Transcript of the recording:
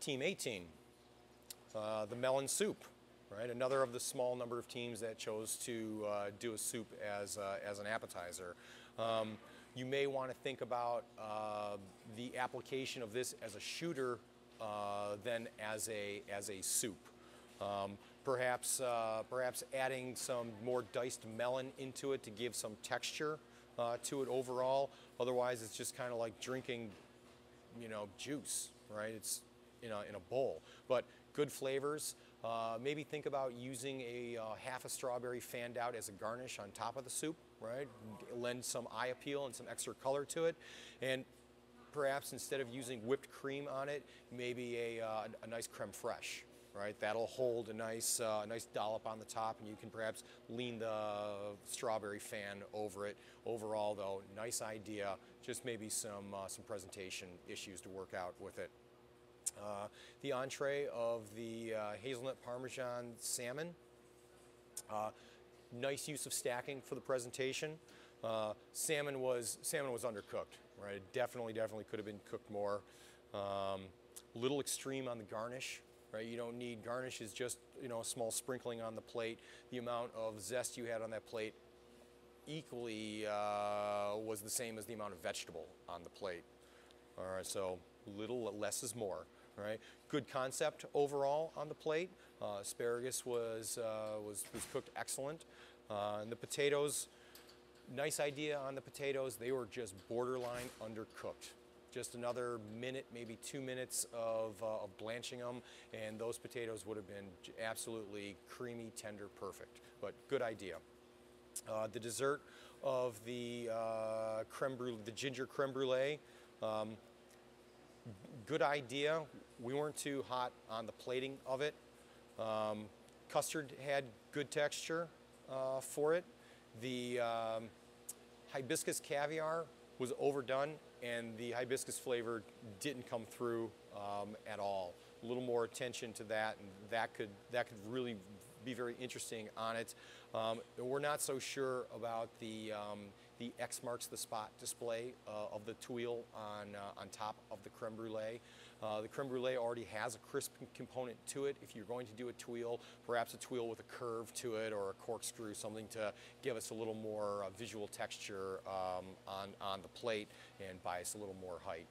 Team 18, the melon soup, right? Another of the small number of teams that chose to do a soup as an appetizer. You may want to think about the application of this as a shooter than as a soup. Perhaps adding some more diced melon into it to give some texture to it overall. Otherwise, it's just kind of like drinking, juice, right? It's in a bowl. But good flavors. Maybe think about using a half a strawberry fanned out as a garnish on top of the soup, right? Lend some eye appeal and some extra color to it. And perhaps instead of using whipped cream on it, maybe a nice creme fraiche, right? That'll hold a nice dollop on the top, and you can perhaps lean the strawberry fan over it. Overall, though, nice idea. Just maybe some presentation issues to work out with it. The entree of the hazelnut parmesan salmon. Nice use of stacking for the presentation. Salmon was undercooked, right? It definitely could have been cooked more. Little extreme on the garnish, right? You don't need garnish is just a small sprinkling on the plate. The amount of zest you had on that plate equally was the same as the amount of vegetable on the plate. All right, so little less is more. Right, good concept overall on the plate. Asparagus was cooked excellent, and the potatoes. Nice idea on the potatoes. They were just borderline undercooked. Just another minute, maybe 2 minutes of blanching them, and those potatoes would have been absolutely creamy, tender, perfect. But good idea. The dessert of the creme brulee, the ginger creme brulee. Good idea. We weren't too hot on the plating of it. Custard had good texture for it. The hibiscus caviar was overdone, and the hibiscus flavor didn't come through at all. A little more attention to that, and that could really be very interesting on it. We're not so sure about the X marks the spot display of the tuile on top of the creme brulee. The creme brulee already has a crisp component to it. If you're going to do a tuile, perhaps a tuile with a curve to it or a corkscrew, something to give us a little more visual texture on the plate and buy us a little more height.